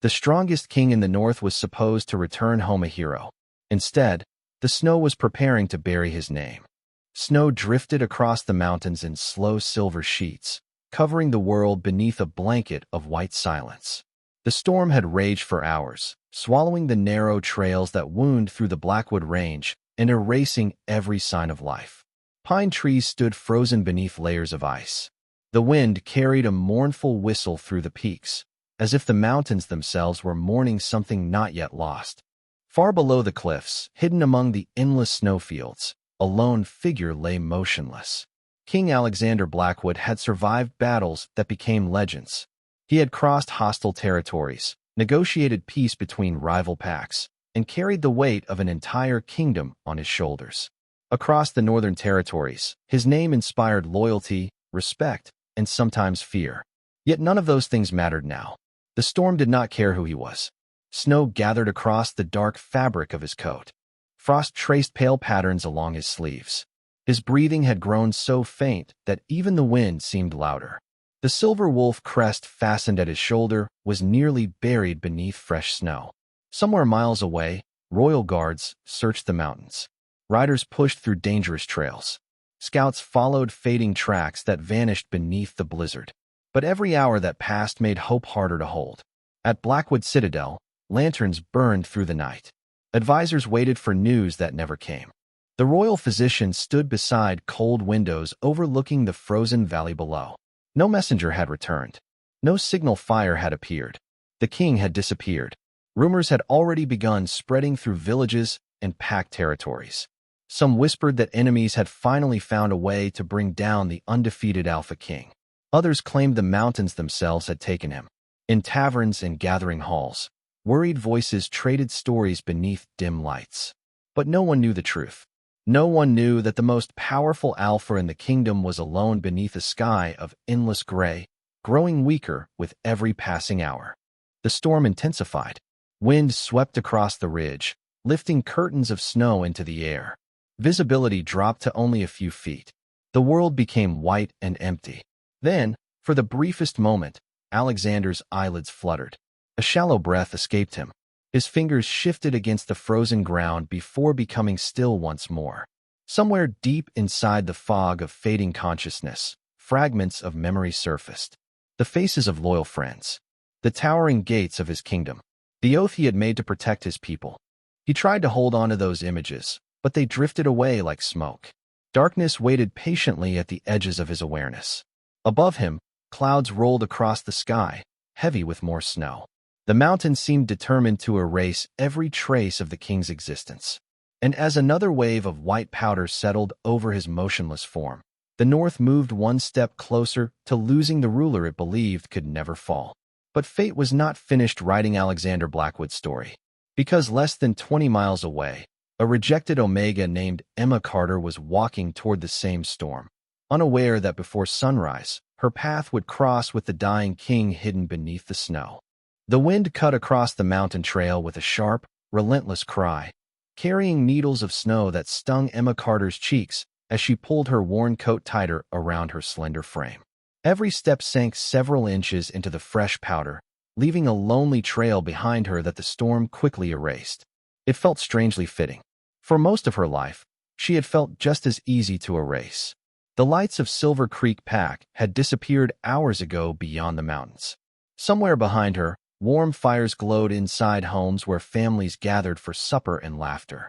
The strongest king in the north was supposed to return home a hero. Instead, the snow was preparing to bury his name. Snow drifted across the mountains in slow silver sheets, covering the world beneath a blanket of white silence. The storm had raged for hours, swallowing the narrow trails that wound through the Blackwood Range and erasing every sign of life. Pine trees stood frozen beneath layers of ice. The wind carried a mournful whistle through the peaks, as if the mountains themselves were mourning something not yet lost. Far below the cliffs, hidden among the endless snowfields, a lone figure lay motionless. King Alexander Blackwood had survived battles that became legends. He had crossed hostile territories, negotiated peace between rival packs, and carried the weight of an entire kingdom on his shoulders. Across the northern territories, his name inspired loyalty, respect, and sometimes fear. Yet none of those things mattered now. The storm did not care who he was. Snow gathered across the dark fabric of his coat. Frost traced pale patterns along his sleeves. His breathing had grown so faint that even the wind seemed louder. The silver wolf crest fastened at his shoulder was nearly buried beneath fresh snow. Somewhere miles away, royal guards searched the mountains. Riders pushed through dangerous trails. Scouts followed fading tracks that vanished beneath the blizzard. But every hour that passed made hope harder to hold. At Blackwood Citadel, lanterns burned through the night. Advisors waited for news that never came. The royal physician stood beside cold windows overlooking the frozen valley below. No messenger had returned. No signal fire had appeared. The king had disappeared. Rumors had already begun spreading through villages and packed territories. Some whispered that enemies had finally found a way to bring down the undefeated Alpha King. Others claimed the mountains themselves had taken him. In taverns and gathering halls, worried voices traded stories beneath dim lights. But no one knew the truth. No one knew that the most powerful alpha in the kingdom was alone beneath a sky of endless gray, growing weaker with every passing hour. The storm intensified. Wind swept across the ridge, lifting curtains of snow into the air. Visibility dropped to only a few feet. The world became white and empty. Then, for the briefest moment, Alexander's eyelids fluttered. A shallow breath escaped him. His fingers shifted against the frozen ground before becoming still once more. Somewhere deep inside the fog of fading consciousness, fragments of memory surfaced. The faces of loyal friends. The towering gates of his kingdom. The oath he had made to protect his people. He tried to hold on to those images, but they drifted away like smoke. Darkness waited patiently at the edges of his awareness. Above him, clouds rolled across the sky, heavy with more snow. The mountains seemed determined to erase every trace of the king's existence. And as another wave of white powder settled over his motionless form, the north moved one step closer to losing the ruler it believed could never fall. But fate was not finished writing Alexander Blackwood's story. Because less than 20 miles away, a rejected Omega named Emma Carter was walking toward the same storm, unaware that before sunrise, her path would cross with the dying king hidden beneath the snow. The wind cut across the mountain trail with a sharp, relentless cry, carrying needles of snow that stung Emma Carter's cheeks as she pulled her worn coat tighter around her slender frame. Every step sank several inches into the fresh powder, leaving a lonely trail behind her that the storm quickly erased. It felt strangely fitting. For most of her life, she had felt just as easy to erase. The lights of Silver Creek Pack had disappeared hours ago beyond the mountains. Somewhere behind her, warm fires glowed inside homes where families gathered for supper and laughter.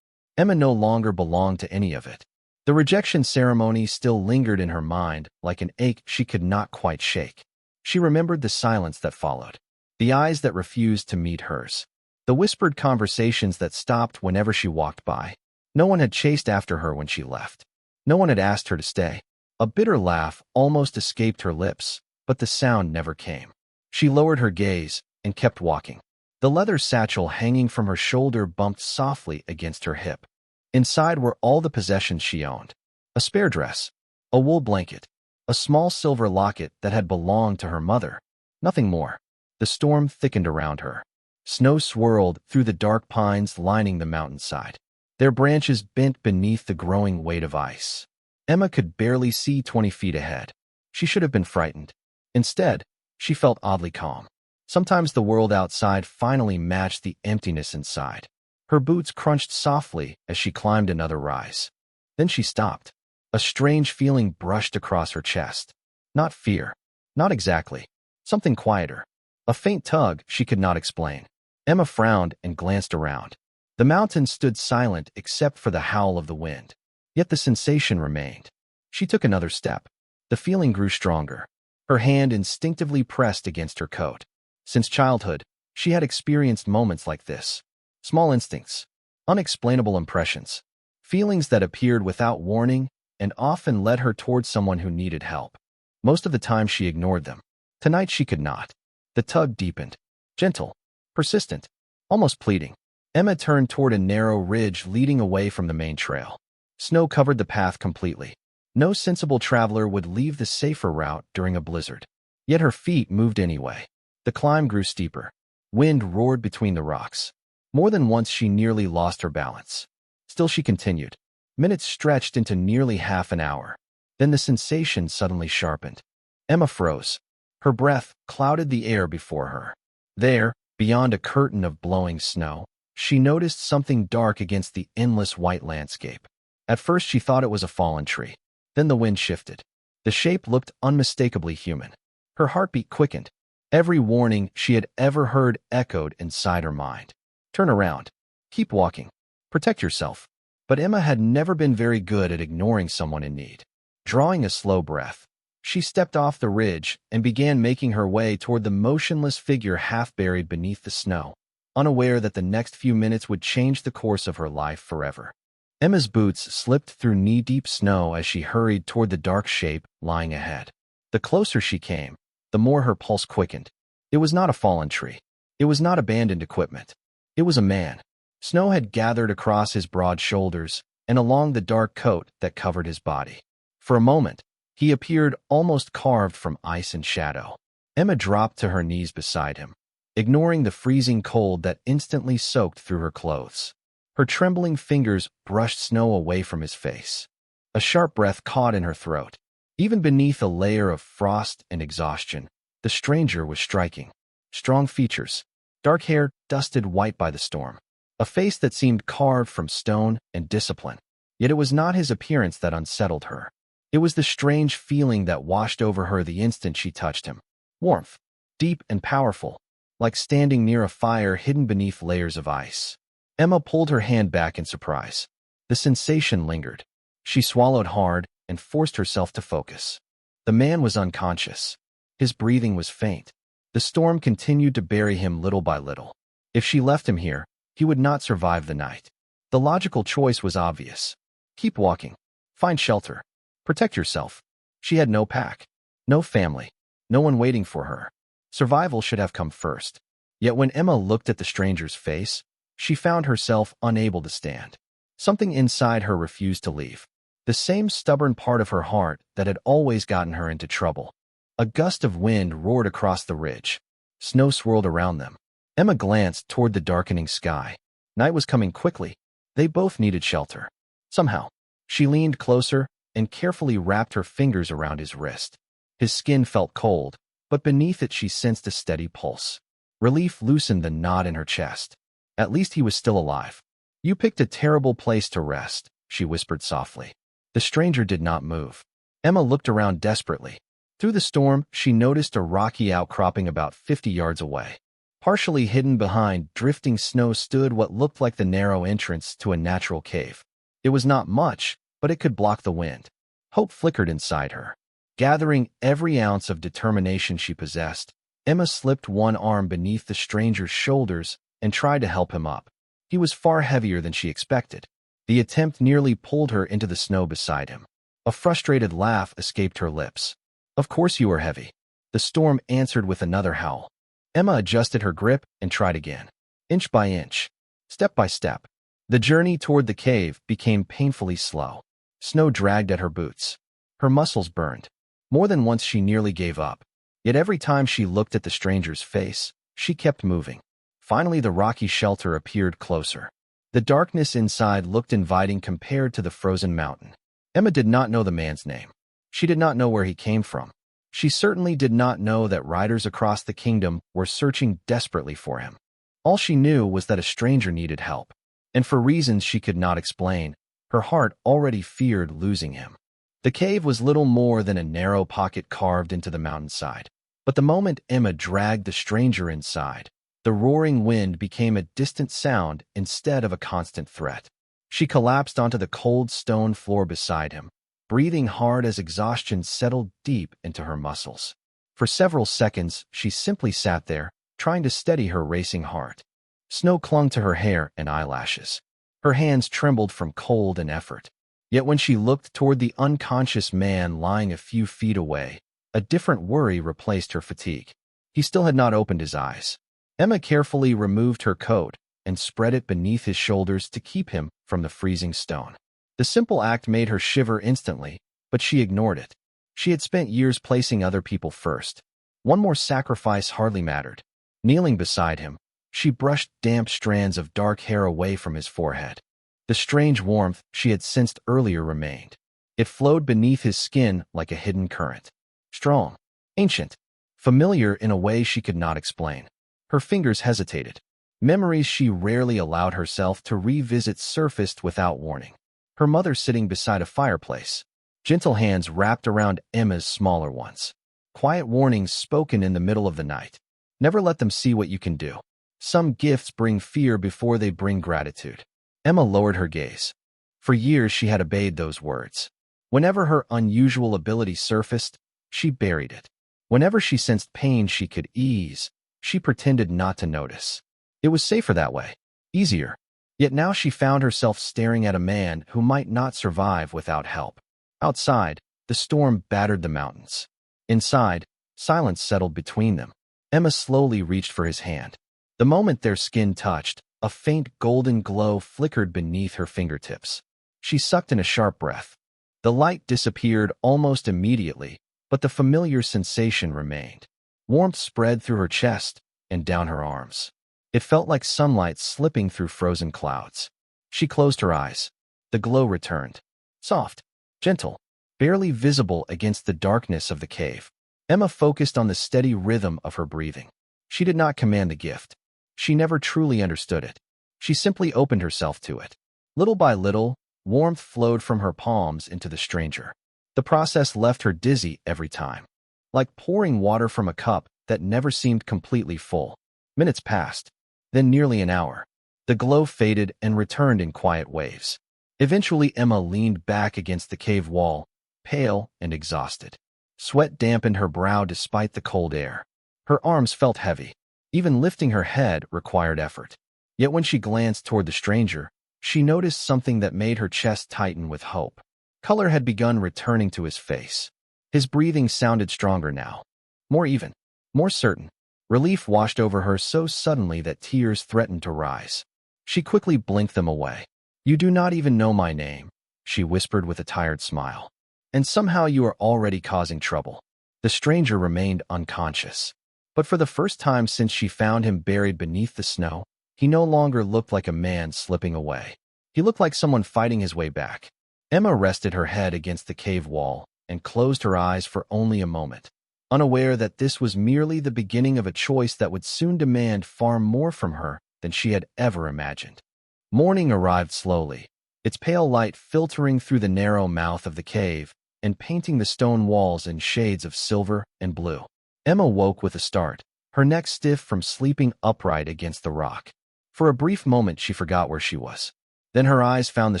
Emma no longer belonged to any of it. The rejection ceremony still lingered in her mind like an ache she could not quite shake. She remembered the silence that followed, the eyes that refused to meet hers, the whispered conversations that stopped whenever she walked by. No one had chased after her when she left. No one had asked her to stay. A bitter laugh almost escaped her lips, but the sound never came. She lowered her gaze and kept walking. The leather satchel hanging from her shoulder bumped softly against her hip. Inside were all the possessions she owned. A spare dress, a wool blanket, a small silver locket that had belonged to her mother. Nothing more. The storm thickened around her. Snow swirled through the dark pines lining the mountainside. Their branches bent beneath the growing weight of ice. Emma could barely see 20 feet ahead. She should have been frightened. Instead, she felt oddly calm. Sometimes the world outside finally matched the emptiness inside. Her boots crunched softly as she climbed another rise. Then she stopped. A strange feeling brushed across her chest. Not fear. Not exactly. Something quieter. A faint tug she could not explain. Emma frowned and glanced around. The mountains stood silent except for the howl of the wind. Yet the sensation remained. She took another step. The feeling grew stronger. Her hand instinctively pressed against her coat. Since childhood, she had experienced moments like this. Small instincts. Unexplainable impressions. Feelings that appeared without warning and often led her towards someone who needed help. Most of the time she ignored them. Tonight she could not. The tug deepened. Gentle. Persistent. Almost pleading. Emma turned toward a narrow ridge leading away from the main trail. Snow covered the path completely. No sensible traveler would leave the safer route during a blizzard. Yet her feet moved anyway. The climb grew steeper. Wind roared between the rocks. More than once she nearly lost her balance. Still she continued. Minutes stretched into nearly half an hour. Then the sensation suddenly sharpened. Emma froze. Her breath clouded the air before her. There, beyond a curtain of blowing snow, she noticed something dark against the endless white landscape. At first she thought it was a fallen tree. Then the wind shifted. The shape looked unmistakably human. Her heartbeat quickened. Every warning she had ever heard echoed inside her mind. Turn around. Keep walking. Protect yourself. But Emma had never been very good at ignoring someone in need. Drawing a slow breath, she stepped off the ridge and began making her way toward the motionless figure half buried beneath the snow, unaware that the next few minutes would change the course of her life forever. Emma's boots slipped through knee-deep snow as she hurried toward the dark shape lying ahead. The closer she came, the more her pulse quickened. It was not a fallen tree. It was not abandoned equipment. It was a man. Snow had gathered across his broad shoulders and along the dark coat that covered his body. For a moment, he appeared almost carved from ice and shadow. Emma dropped to her knees beside him, ignoring the freezing cold that instantly soaked through her clothes. Her trembling fingers brushed snow away from his face. A sharp breath caught in her throat. Even beneath a layer of frost and exhaustion, the stranger was striking. Strong features, dark hair dusted white by the storm, a face that seemed carved from stone and discipline. Yet it was not his appearance that unsettled her. It was the strange feeling that washed over her the instant she touched him. Warmth, deep and powerful, like standing near a fire hidden beneath layers of ice. Emma pulled her hand back in surprise. The sensation lingered. She swallowed hard and forced herself to focus. The man was unconscious. His breathing was faint. The storm continued to bury him little by little. If she left him here, he would not survive the night. The logical choice was obvious. Keep walking. Find shelter. Protect yourself. She had no pack, no family, no one waiting for her. Survival should have come first. Yet when Emma looked at the stranger's face, she found herself unable to stand. Something inside her refused to leave. The same stubborn part of her heart that had always gotten her into trouble. A gust of wind roared across the ridge. Snow swirled around them. Emma glanced toward the darkening sky. Night was coming quickly. They both needed shelter. Somehow, she leaned closer and carefully wrapped her fingers around his wrist. His skin felt cold, but beneath it she sensed a steady pulse. Relief loosened the knot in her chest. At least he was still alive. You picked a terrible place to rest, she whispered softly. The stranger did not move. Emma looked around desperately. Through the storm, she noticed a rocky outcropping about 50 yards away. Partially hidden behind drifting snow stood what looked like the narrow entrance to a natural cave. It was not much, but it could block the wind. Hope flickered inside her. Gathering every ounce of determination she possessed, Emma slipped one arm beneath the stranger's shoulders and tried to help him up. He was far heavier than she expected. The attempt nearly pulled her into the snow beside him. A frustrated laugh escaped her lips. Of course you are heavy. The storm answered with another howl. Emma adjusted her grip and tried again. Inch by inch, step by step. The journey toward the cave became painfully slow. Snow dragged at her boots. Her muscles burned. More than once she nearly gave up. Yet every time she looked at the stranger's face, she kept moving. Finally the rocky shelter appeared closer. The darkness inside looked inviting compared to the frozen mountain. Emma did not know the man's name. She did not know where he came from. She certainly did not know that riders across the kingdom were searching desperately for him. All she knew was that a stranger needed help, and for reasons she could not explain, her heart already feared losing him. The cave was little more than a narrow pocket carved into the mountainside. But the moment Emma dragged the stranger inside, the roaring wind became a distant sound instead of a constant threat. She collapsed onto the cold stone floor beside him, breathing hard as exhaustion settled deep into her muscles. For several seconds, she simply sat there, trying to steady her racing heart. Snow clung to her hair and eyelashes. Her hands trembled from cold and effort. Yet when she looked toward the unconscious man lying a few feet away, a different worry replaced her fatigue. He still had not opened his eyes. Emma carefully removed her coat and spread it beneath his shoulders to keep him from the freezing stone. The simple act made her shiver instantly, but she ignored it. She had spent years placing other people first. One more sacrifice hardly mattered. Kneeling beside him, she brushed damp strands of dark hair away from his forehead. The strange warmth she had sensed earlier remained. It flowed beneath his skin like a hidden current. Strong, ancient, familiar in a way she could not explain. Her fingers hesitated. Memories she rarely allowed herself to revisit surfaced without warning. Her mother sitting beside a fireplace. Gentle hands wrapped around Emma's smaller ones. Quiet warnings spoken in the middle of the night. Never let them see what you can do. Some gifts bring fear before they bring gratitude. Emma lowered her gaze. For years she had obeyed those words. Whenever her unusual ability surfaced, she buried it. Whenever she sensed pain she could ease, she pretended not to notice. It was safer that way, easier. Yet now she found herself staring at a man who might not survive without help. Outside, the storm battered the mountains. Inside, silence settled between them. Emma slowly reached for his hand. The moment their skin touched, a faint golden glow flickered beneath her fingertips. She sucked in a sharp breath. The light disappeared almost immediately, but the familiar sensation remained. Warmth spread through her chest and down her arms. It felt like sunlight slipping through frozen clouds. She closed her eyes. The glow returned. Soft, gentle, barely visible against the darkness of the cave. Emma focused on the steady rhythm of her breathing. She did not command the gift. She never truly understood it. She simply opened herself to it. Little by little, warmth flowed from her palms into the stranger. The process left her dizzy every time, like pouring water from a cup that never seemed completely full. Minutes passed, then nearly an hour. The glow faded and returned in quiet waves. Eventually, Emma leaned back against the cave wall, pale and exhausted. Sweat dampened her brow despite the cold air. Her arms felt heavy. Even lifting her head required effort. Yet when she glanced toward the stranger, she noticed something that made her chest tighten with hope. Color had begun returning to his face. His breathing sounded stronger now. More even. More certain. Relief washed over her so suddenly that tears threatened to rise. She quickly blinked them away. "You do not even know my name," she whispered with a tired smile. "And somehow you are already causing trouble." The stranger remained unconscious. But for the first time since she found him buried beneath the snow, he no longer looked like a man slipping away. He looked like someone fighting his way back. Emma rested her head against the cave wall and closed her eyes for only a moment, unaware that this was merely the beginning of a choice that would soon demand far more from her than she had ever imagined. Morning arrived slowly, its pale light filtering through the narrow mouth of the cave and painting the stone walls in shades of silver and blue. Emma woke with a start, her neck stiff from sleeping upright against the rock. For a brief moment she forgot where she was. Then her eyes found the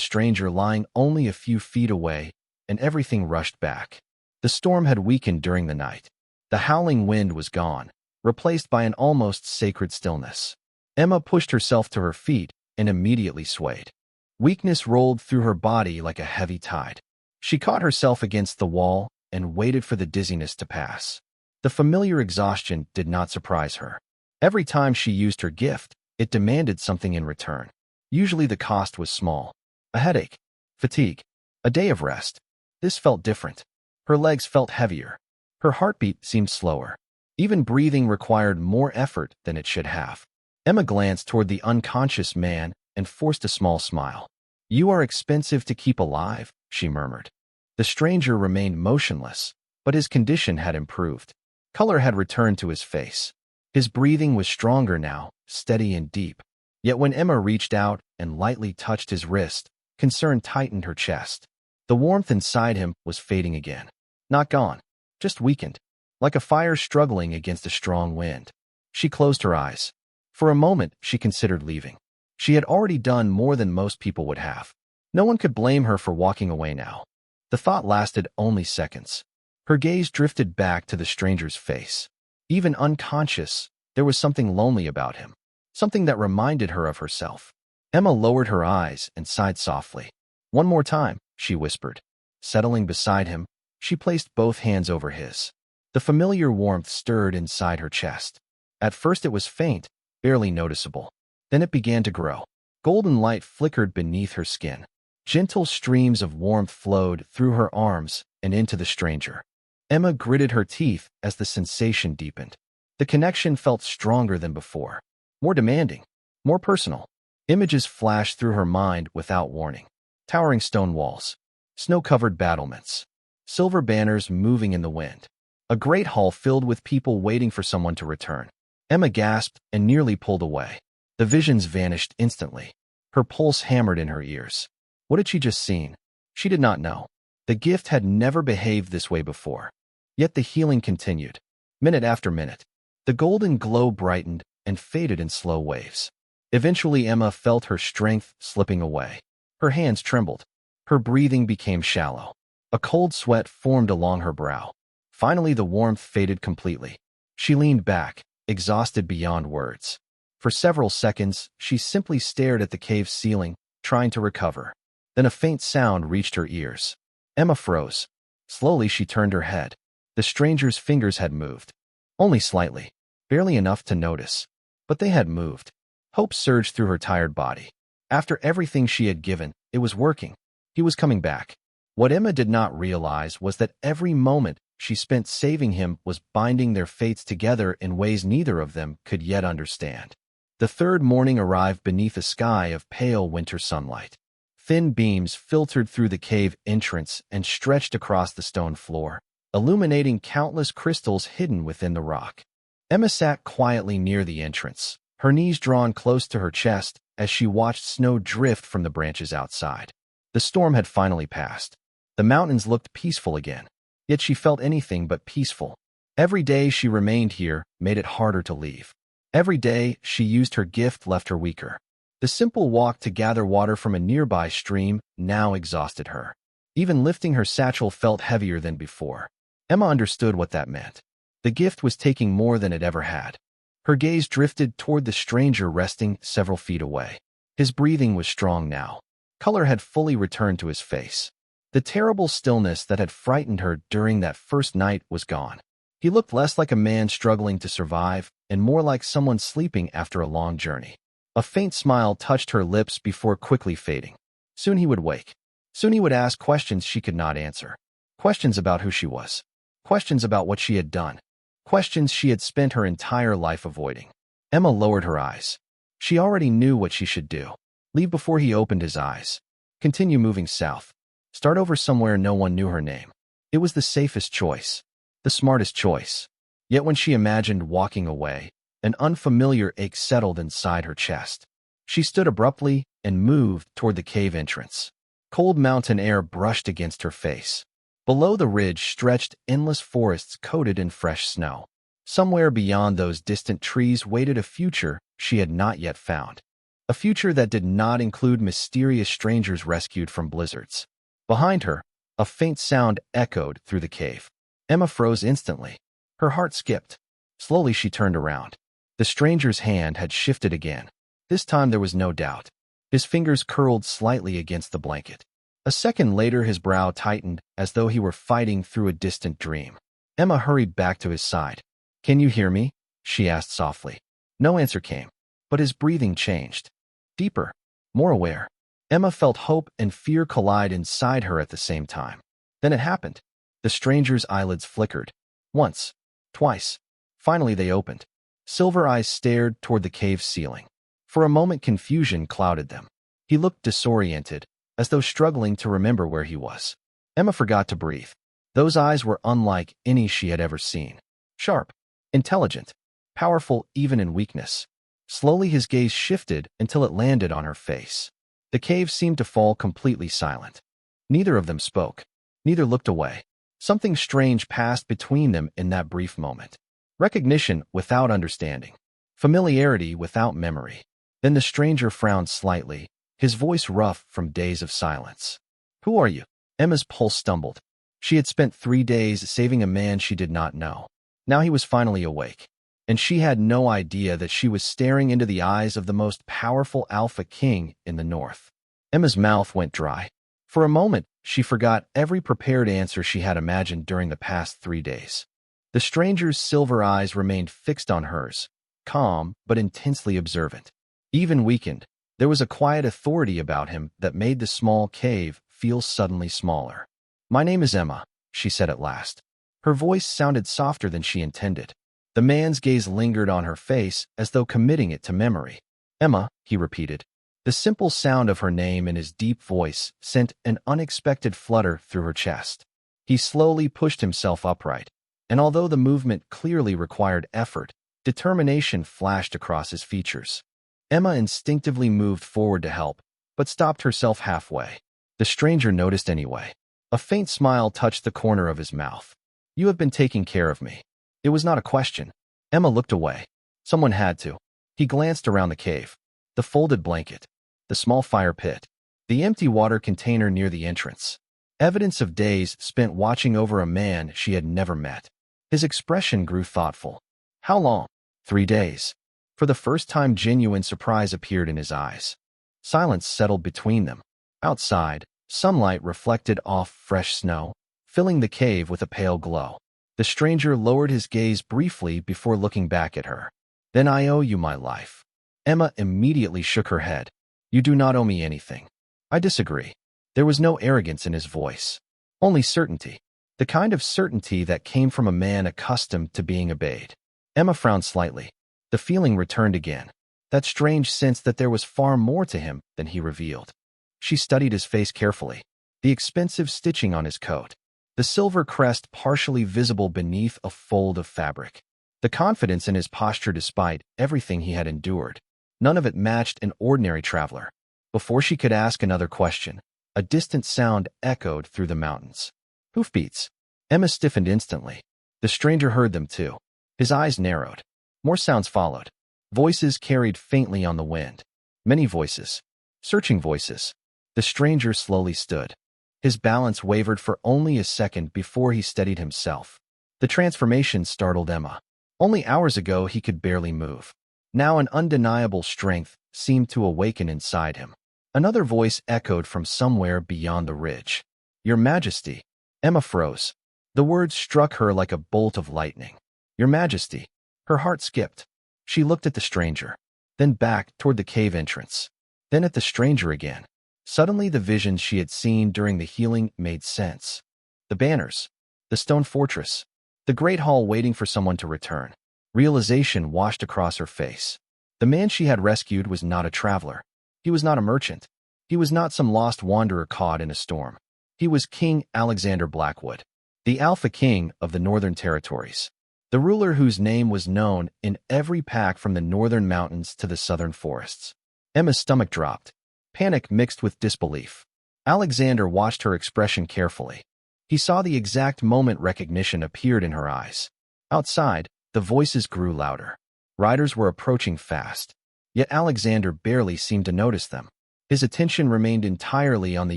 stranger lying only a few feet away, and everything rushed back. The storm had weakened during the night. The howling wind was gone, replaced by an almost sacred stillness. Emma pushed herself to her feet and immediately swayed. Weakness rolled through her body like a heavy tide. She caught herself against the wall and waited for the dizziness to pass. The familiar exhaustion did not surprise her. Every time she used her gift, it demanded something in return. Usually the cost was small. A headache, fatigue, a day of rest. This felt different. Her legs felt heavier. Her heartbeat seemed slower. Even breathing required more effort than it should have. Emma glanced toward the unconscious man and forced a small smile. "You are expensive to keep alive," she murmured. The stranger remained motionless, but his condition had improved. Color had returned to his face. His breathing was stronger now, steady and deep. Yet when Emma reached out and lightly touched his wrist, concern tightened her chest. The warmth inside him was fading again. Not gone, just weakened, like a fire struggling against a strong wind. She closed her eyes. For a moment, she considered leaving. She had already done more than most people would have. No one could blame her for walking away now. The thought lasted only seconds. Her gaze drifted back to the stranger's face. Even unconscious, there was something lonely about him, something that reminded her of herself. Emma lowered her eyes and sighed softly. "One more time," she whispered. Settling beside him, she placed both hands over his. The familiar warmth stirred inside her chest. At first it was faint, barely noticeable. Then it began to grow. Golden light flickered beneath her skin. Gentle streams of warmth flowed through her arms and into the stranger. Emma gritted her teeth as the sensation deepened. The connection felt stronger than before, more demanding, more personal. Images flashed through her mind without warning. Towering stone walls, snow-covered battlements, silver banners moving in the wind. A great hall filled with people waiting for someone to return. Emma gasped and nearly pulled away. The visions vanished instantly. Her pulse hammered in her ears. What had she just seen? She did not know. The gift had never behaved this way before. Yet the healing continued. Minute after minute, the golden glow brightened and faded in slow waves. Eventually, Emma felt her strength slipping away. Her hands trembled. Her breathing became shallow. A cold sweat formed along her brow. Finally, the warmth faded completely. She leaned back, exhausted beyond words. For several seconds, she simply stared at the cave's ceiling, trying to recover. Then a faint sound reached her ears. Emma froze. Slowly, she turned her head. The stranger's fingers had moved. Only slightly, barely enough to notice. But they had moved. Hope surged through her tired body. After everything she had given, it was working. He was coming back. What Emma did not realize was that every moment she spent saving him was binding their fates together in ways neither of them could yet understand. The third morning arrived beneath a sky of pale winter sunlight. Thin beams filtered through the cave entrance and stretched across the stone floor, illuminating countless crystals hidden within the rock. Emma sat quietly near the entrance, her knees drawn close to her chest as she watched snow drift from the branches outside. The storm had finally passed. The mountains looked peaceful again, yet she felt anything but peaceful. Every day she remained here made it harder to leave. Every day she used her gift left her weaker. The simple walk to gather water from a nearby stream now exhausted her. Even lifting her satchel felt heavier than before. Emma understood what that meant. The gift was taking more than it ever had. Her gaze drifted toward the stranger resting several feet away. His breathing was strong now. Color had fully returned to his face. The terrible stillness that had frightened her during that first night was gone. He looked less like a man struggling to survive and more like someone sleeping after a long journey. A faint smile touched her lips before quickly fading. Soon he would wake. Soon he would ask questions she could not answer. Questions about who she was. Questions about what she had done. Questions she had spent her entire life avoiding. Emma lowered her eyes. She already knew what she should do. Leave before he opened his eyes. Continue moving south. Start over somewhere no one knew her name. It was the safest choice. The smartest choice. Yet when she imagined walking away, an unfamiliar ache settled inside her chest. She stood abruptly and moved toward the cave entrance. Cold mountain air brushed against her face. Below the ridge stretched endless forests coated in fresh snow. Somewhere beyond those distant trees waited a future she had not yet found. A future that did not include mysterious strangers rescued from blizzards. Behind her, a faint sound echoed through the cave. Emma froze instantly. Her heart skipped. Slowly she turned around. The stranger's hand had shifted again. This time there was no doubt. His fingers curled slightly against the blanket. A second later his brow tightened as though he were fighting through a distant dream. Emma hurried back to his side. "Can you hear me?" she asked softly. No answer came, but his breathing changed. Deeper, more aware. Emma felt hope and fear collide inside her at the same time. Then it happened. The stranger's eyelids flickered. Once, twice. Finally they opened. Silver eyes stared toward the cave's ceiling. For a moment confusion clouded them. He looked disoriented, as though struggling to remember where he was. Emma forgot to breathe. Those eyes were unlike any she had ever seen. Sharp, intelligent, powerful even in weakness. Slowly his gaze shifted until it landed on her face. The cave seemed to fall completely silent. Neither of them spoke. Neither looked away. Something strange passed between them in that brief moment. Recognition without understanding. Familiarity without memory. Then the stranger frowned slightly, his voice rough from days of silence. "Who are you?" Emma's pulse stumbled. She had spent 3 days saving a man she did not know. Now he was finally awake. And she had no idea that she was staring into the eyes of the most powerful alpha king in the north. Emma's mouth went dry. For a moment, she forgot every prepared answer she had imagined during the past 3 days. The stranger's silver eyes remained fixed on hers, calm but intensely observant. Even weakened, there was a quiet authority about him that made the small cave feel suddenly smaller. "My name is Emma," she said at last. Her voice sounded softer than she intended. The man's gaze lingered on her face as though committing it to memory. "Emma," he repeated. The simple sound of her name in his deep voice sent an unexpected flutter through her chest. He slowly pushed himself upright, and although the movement clearly required effort, determination flashed across his features. Emma instinctively moved forward to help, but stopped herself halfway. The stranger noticed anyway. A faint smile touched the corner of his mouth. "You have been taking care of me." It was not a question. Emma looked away. Someone had to. He glanced around the cave. The folded blanket. The small fire pit. The empty water container near the entrance. Evidence of days spent watching over a man she had never met. His expression grew thoughtful. "How long?" 3 days. For the first time, genuine surprise appeared in his eyes. Silence settled between them. Outside, sunlight reflected off fresh snow, filling the cave with a pale glow. The stranger lowered his gaze briefly before looking back at her. "Then I owe you my life." Emma immediately shook her head. "You do not owe me anything." "I disagree." There was no arrogance in his voice. Only certainty. The kind of certainty that came from a man accustomed to being obeyed. Emma frowned slightly. The feeling returned again. That strange sense that there was far more to him than he revealed. She studied his face carefully. The expensive stitching on his coat. The silver crest partially visible beneath a fold of fabric. The confidence in his posture despite everything he had endured. None of it matched an ordinary traveler. Before she could ask another question, a distant sound echoed through the mountains. Hoofbeats. Emma stiffened instantly. The stranger heard them too. His eyes narrowed. More sounds followed. Voices carried faintly on the wind. Many voices. Searching voices. The stranger slowly stood. His balance wavered for only a second before he steadied himself. The transformation startled Emma. Only hours ago he could barely move. Now an undeniable strength seemed to awaken inside him. Another voice echoed from somewhere beyond the ridge. "Your Majesty." Emma froze. The words struck her like a bolt of lightning. "Your Majesty." Her heart skipped. She looked at the stranger, then back toward the cave entrance, then at the stranger again. Suddenly the visions she had seen during the healing made sense. The banners, the stone fortress, the great hall waiting for someone to return. Realization washed across her face. The man she had rescued was not a traveler. He was not a merchant. He was not some lost wanderer caught in a storm. He was King Alexander Blackwood, the Alpha King of the Northern Territories. The ruler whose name was known in every pack from the northern mountains to the southern forests. Emma's stomach dropped. Panic mixed with disbelief. Alexander watched her expression carefully. He saw the exact moment recognition appeared in her eyes. Outside, the voices grew louder. Riders were approaching fast. Yet Alexander barely seemed to notice them. His attention remained entirely on the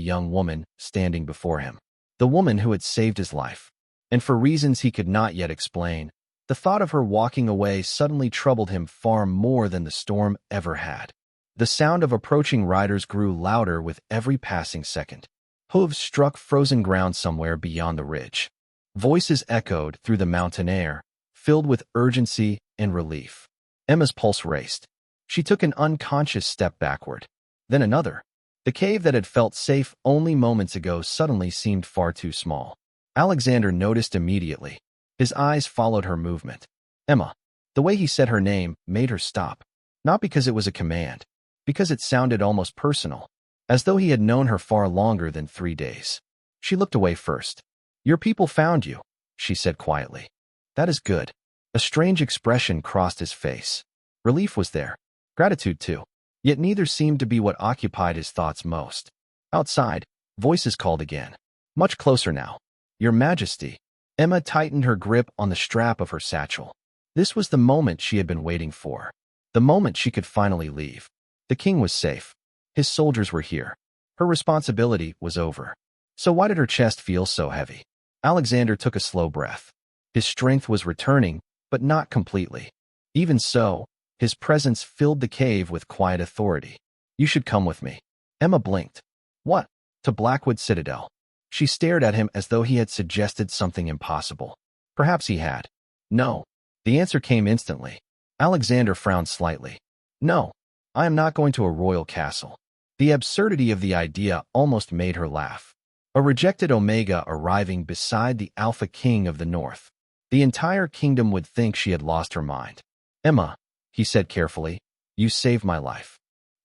young woman standing before him. The woman who had saved his life. And for reasons he could not yet explain, the thought of her walking away suddenly troubled him far more than the storm ever had. The sound of approaching riders grew louder with every passing second. Hooves struck frozen ground somewhere beyond the ridge. Voices echoed through the mountain air, filled with urgency and relief. Emma's pulse raced. She took an unconscious step backward. Then another. The cave that had felt safe only moments ago suddenly seemed far too small. Alexander noticed immediately. His eyes followed her movement. Emma. The way he said her name made her stop. Not because it was a command. Because it sounded almost personal, as though he had known her far longer than 3 days. She looked away first. Your people found you, she said quietly. That is good. A strange expression crossed his face. Relief was there. Gratitude too. Yet neither seemed to be what occupied his thoughts most. Outside, voices called again. Much closer now. Your Majesty. Emma tightened her grip on the strap of her satchel. This was the moment she had been waiting for. The moment she could finally leave. The king was safe. His soldiers were here. Her responsibility was over. So why did her chest feel so heavy? Alexander took a slow breath. His strength was returning, but not completely. Even so, his presence filled the cave with quiet authority. You should come with me. Emma blinked. What? To Blackwood Citadel. She stared at him as though he had suggested something impossible. Perhaps he had. No. The answer came instantly. Alexander frowned slightly. No, I am not going to a royal castle. The absurdity of the idea almost made her laugh. A rejected Omega arriving beside the Alpha King of the North. The entire kingdom would think she had lost her mind. Emma, he said carefully, you saved my life.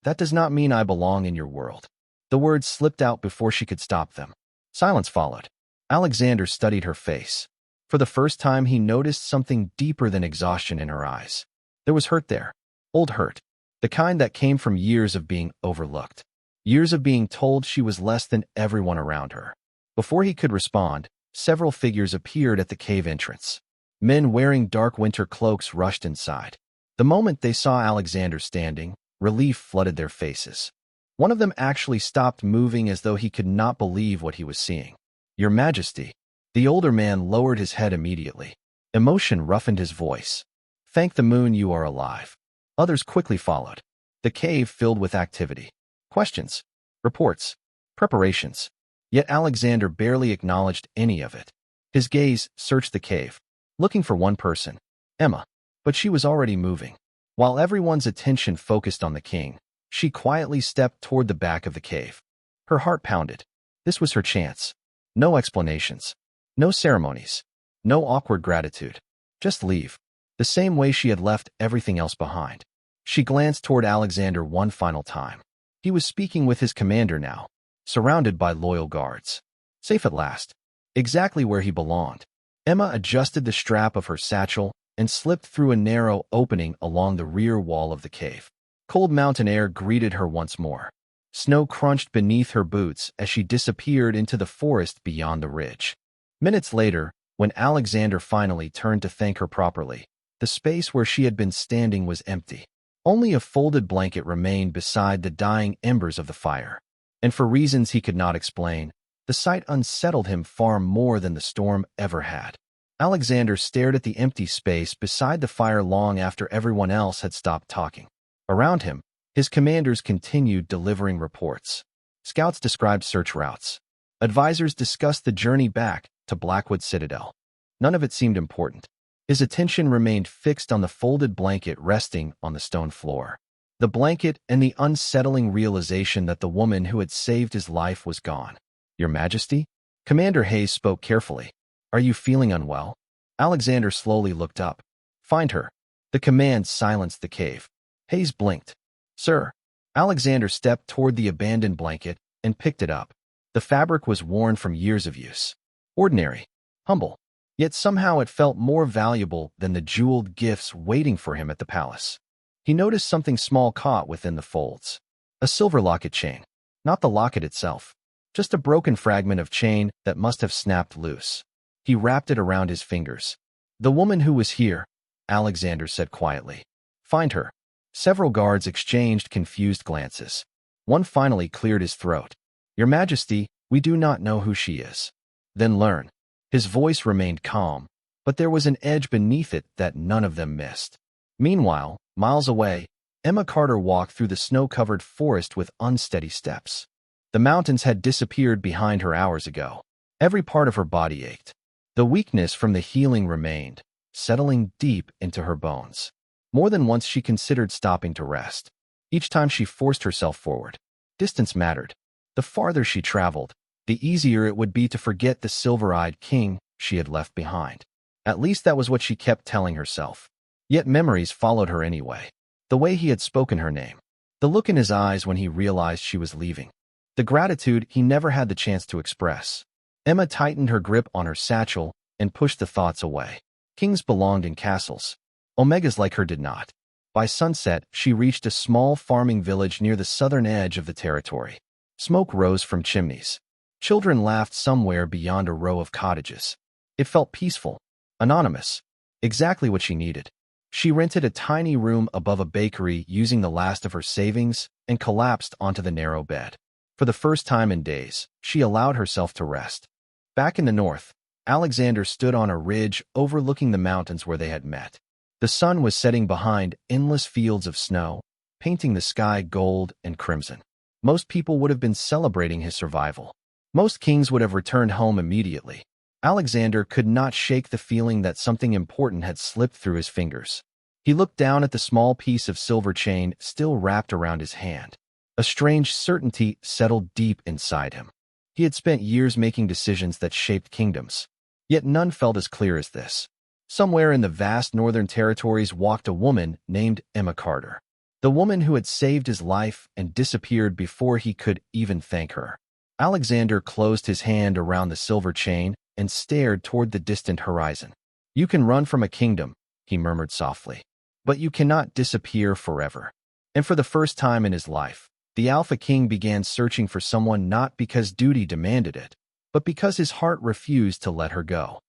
That does not mean I belong in your world. The words slipped out before she could stop them. Silence followed. Alexander studied her face. For the first time, he noticed something deeper than exhaustion in her eyes. There was hurt there. Old hurt. The kind that came from years of being overlooked. Years of being told she was less than everyone around her. Before he could respond, several figures appeared at the cave entrance. Men wearing dark winter cloaks rushed inside. The moment they saw Alexander standing, relief flooded their faces. One of them actually stopped moving as though he could not believe what he was seeing. Your Majesty. The older man lowered his head immediately. Emotion roughened his voice. Thank the moon you are alive. Others quickly followed. The cave filled with activity. Questions, reports, preparations. Yet Alexander barely acknowledged any of it. His gaze searched the cave, looking for one person, Emma. But she was already moving. While everyone's attention focused on the king, she quietly stepped toward the back of the cave. Her heart pounded. This was her chance. No explanations. No ceremonies. No awkward gratitude. Just leave. The same way she had left everything else behind. She glanced toward Alexander one final time. He was speaking with his commander now, surrounded by loyal guards. Safe at last. Exactly where he belonged. Emma adjusted the strap of her satchel and slipped through a narrow opening along the rear wall of the cave. Cold mountain air greeted her once more. Snow crunched beneath her boots as she disappeared into the forest beyond the ridge. Minutes later, when Alexander finally turned to thank her properly, the space where she had been standing was empty. Only a folded blanket remained beside the dying embers of the fire. And for reasons he could not explain, the sight unsettled him far more than the storm ever had. Alexander stared at the empty space beside the fire long after everyone else had stopped talking. Around him, his commanders continued delivering reports. Scouts described search routes. Advisors discussed the journey back to Blackwood Citadel. None of it seemed important. His attention remained fixed on the folded blanket resting on the stone floor. The blanket and the unsettling realization that the woman who had saved his life was gone. Your Majesty? Commander Hayes spoke carefully. Are you feeling unwell? Alexander slowly looked up. Find her. The command silenced the cave. Hayes blinked. Sir. Alexander stepped toward the abandoned blanket and picked it up. The fabric was worn from years of use. Ordinary. Humble. Yet somehow it felt more valuable than the jeweled gifts waiting for him at the palace. He noticed something small caught within the folds. A silver locket chain. Not the locket itself. Just a broken fragment of chain that must have snapped loose. He wrapped it around his fingers. The woman who was here, Alexander said quietly. Find her. Several guards exchanged confused glances. One finally cleared his throat. Your Majesty, we do not know who she is. Then learn. His voice remained calm, but there was an edge beneath it that none of them missed. Meanwhile, miles away, Emma Carter walked through the snow-covered forest with unsteady steps. The mountains had disappeared behind her hours ago. Every part of her body ached. The weakness from the healing remained, settling deep into her bones. More than once she considered stopping to rest. Each time she forced herself forward. Distance mattered. The farther she traveled, the easier it would be to forget the silver-eyed king she had left behind. At least that was what she kept telling herself. Yet memories followed her anyway. The way he had spoken her name. The look in his eyes when he realized she was leaving. The gratitude he never had the chance to express. Emma tightened her grip on her satchel and pushed the thoughts away. Kings belonged in castles. Omegas like her did not. By sunset, she reached a small farming village near the southern edge of the territory. Smoke rose from chimneys. Children laughed somewhere beyond a row of cottages. It felt peaceful, anonymous, exactly what she needed. She rented a tiny room above a bakery using the last of her savings and collapsed onto the narrow bed. For the first time in days, she allowed herself to rest. Back in the north, Alexander stood on a ridge overlooking the mountains where they had met. The sun was setting behind endless fields of snow, painting the sky gold and crimson. Most people would have been celebrating his survival. Most kings would have returned home immediately. Alexander could not shake the feeling that something important had slipped through his fingers. He looked down at the small piece of silver chain still wrapped around his hand. A strange certainty settled deep inside him. He had spent years making decisions that shaped kingdoms, yet none felt as clear as this. Somewhere in the vast northern territories walked a woman named Emma Carter. The woman who had saved his life and disappeared before he could even thank her. Alexander closed his hand around the silver chain and stared toward the distant horizon. "You can run from a kingdom," he murmured softly, "but you cannot disappear forever." And for the first time in his life, the Alpha King began searching for someone not because duty demanded it, but because his heart refused to let her go.